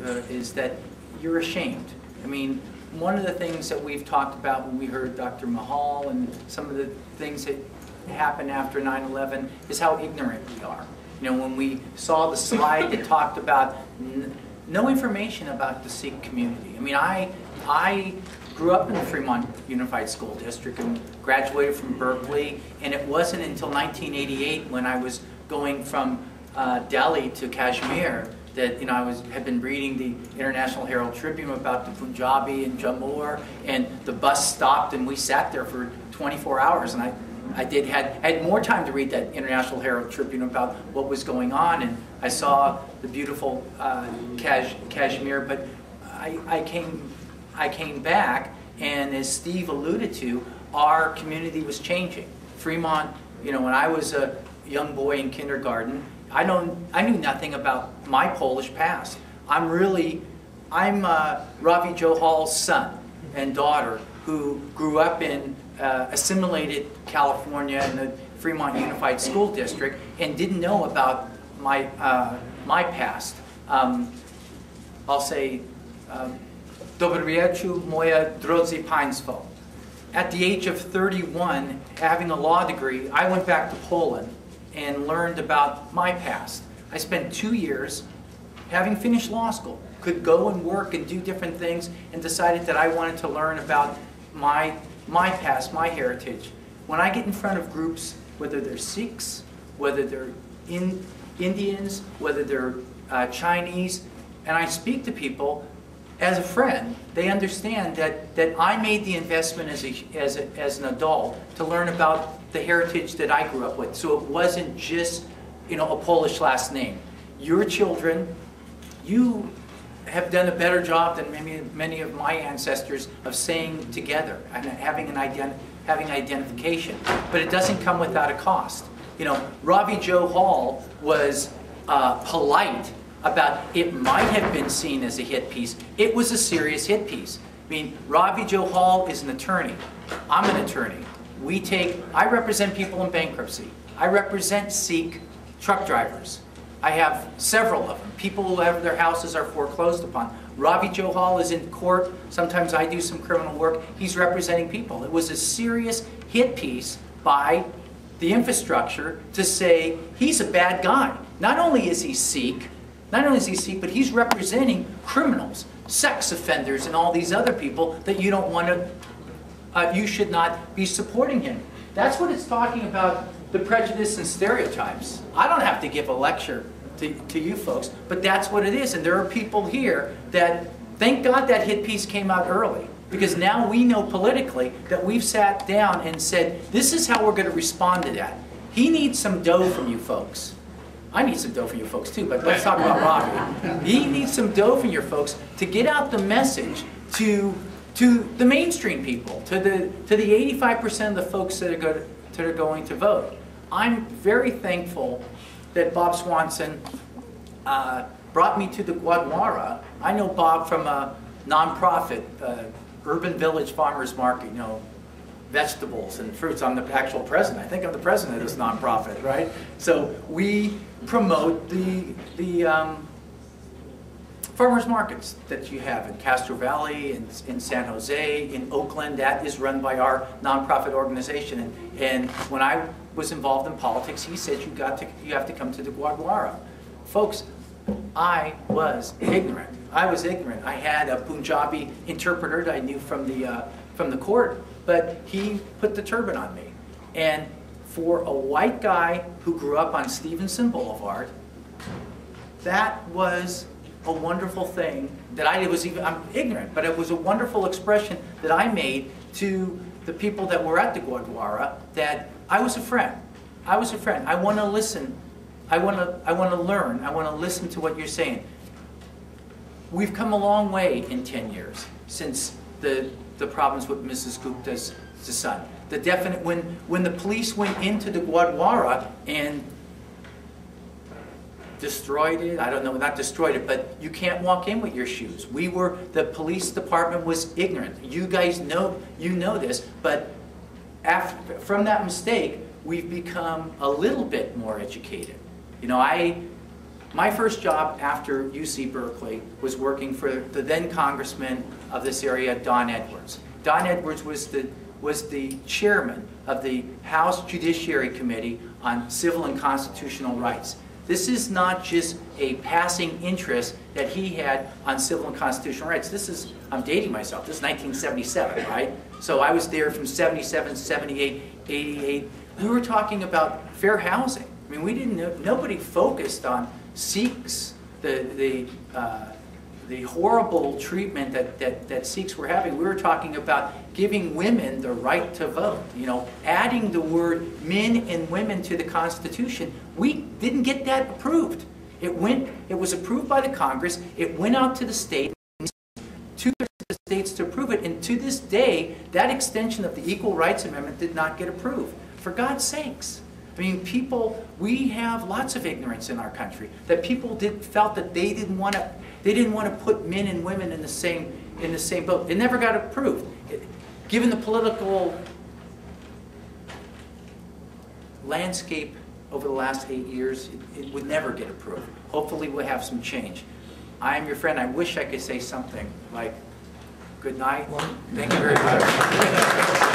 is that you're ashamed. I mean, one of the things that we've talked about when we heard Dr. Mahal and some of the things that happened after 9/11 is how ignorant we are. You know, when we saw the slide that talked about no information about the Sikh community. I mean, I grew up in the Fremont Unified School District and graduated from Berkeley, and it wasn't until 1988 when I was going from Delhi to Kashmir that, you know, had been reading the International Herald Tribune about the Punjabi and Jammu, and the bus stopped and we sat there for 24 hours, and I had more time to read that International Herald Tribune about what was going on, and I saw the beautiful Kashmir, but I came back, and as Steve alluded to, our community was changing. Fremont, you know, when I was a young boy in kindergarten, I knew nothing about my Polish past. I'm Ravi Johal's son and daughter who grew up in assimilated California in the Fremont Unified School District and didn't know about my past. I'll say, Dobry wieczór, moje drodzy państwo. At the age of 31, having a law degree, I went back to Poland and learned about my past. I spent 2 years, having finished law school, could go and work and do different things, and decided that I wanted to learn about my past, my heritage. When I get in front of groups, whether they're Sikhs, whether they're Indians, whether they're Chinese, and I speak to people as a friend, they understand that I made the investment as an adult to learn about the heritage that I grew up with. So it wasn't just, you know, a Polish last name. Your children, you have done a better job than many of my ancestors of staying together and having identification. But it doesn't come without a cost. You know, Ravi Johal was polite about it might have been seen as a hit piece. It was a serious hit piece. I mean, Ravi Johal is an attorney. I'm an attorney. I represent people in bankruptcy. I represent Sikh truck drivers. I have several of them. People who have their houses are foreclosed upon. Ravi Johal is in court. Sometimes I do some criminal work. He's representing people. It was a serious hit piece by the infrastructure to say he's a bad guy. Not only is he Sikh, but he's representing criminals, sex offenders, and all these other people that you don't want to, you should not be supporting him. That's what it's talking about, the prejudice and stereotypes. I don't have to give a lecture to you folks, but that's what it is. And there are people here that, thank God that hit piece came out early, because now we know politically that we've sat down and said, this is how we're going to respond to that. He needs some dough from you folks. I need some dough from you folks too, but let's talk about Ravi. He needs some dough from your folks to get out the message to the mainstream people, to the 85% of the folks that are going to vote. I'm very thankful that Bob Swanson brought me to the Gurdwara. I know Bob from a nonprofit, Urban Village Farmers Market, you know, vegetables and fruits. I'm the actual president. I think I'm the president of this nonprofit, right? So we promote the farmers markets that you have in Castro Valley, in San Jose, in Oakland. That is run by our nonprofit organization. And when I was involved in politics, he said you have to come to the Gurdwara. Folks, I was ignorant. I had a Punjabi interpreter that I knew from the court, but he put the turban on me. And for a white guy who grew up on Stevenson Boulevard, that was a wonderful thing that I'm ignorant, but it was a wonderful expression that I made to the people that were at the Gurdwara, that I was a friend. I was a friend. I want to listen. I want to learn. I want to listen to what you're saying. We've come a long way in 10 years since the problems with Mrs. Gupta's son. When the police went into the Gurdwara and destroyed it, I don't know, not destroyed it, but you can't walk in with your shoes. The police department was ignorant. You guys know this, but from that mistake, we've become a little bit more educated. You know, My first job after UC Berkeley was working for the then congressman of this area, Don Edwards. Don Edwards was the chairman of the House Judiciary Committee on Civil and Constitutional Rights. This is not just a passing interest that he had on civil and constitutional rights. This is, I'm dating myself, this is 1977, right? So I was there from 77, 78, 88. We were talking about fair housing. I mean, we didn't know, nobody focused on Sikhs, the horrible treatment that Sikhs were having. We were talking about giving women the right to vote, you know, adding the word men and women to the Constitution. We didn't get that approved. It was approved by the Congress, it went out to the state, two-thirds of the states to approve it, and to this day, that extension of the Equal Rights Amendment did not get approved. For God's sakes. I mean, we have lots of ignorance in our country, that people felt that they didn't want to put men and women in the same boat. It never got approved. Given the political landscape over the last 8 years, it would never get approved. Hopefully we'll have some change. I am your friend. I wish I could say something like, good night. Thank you very much.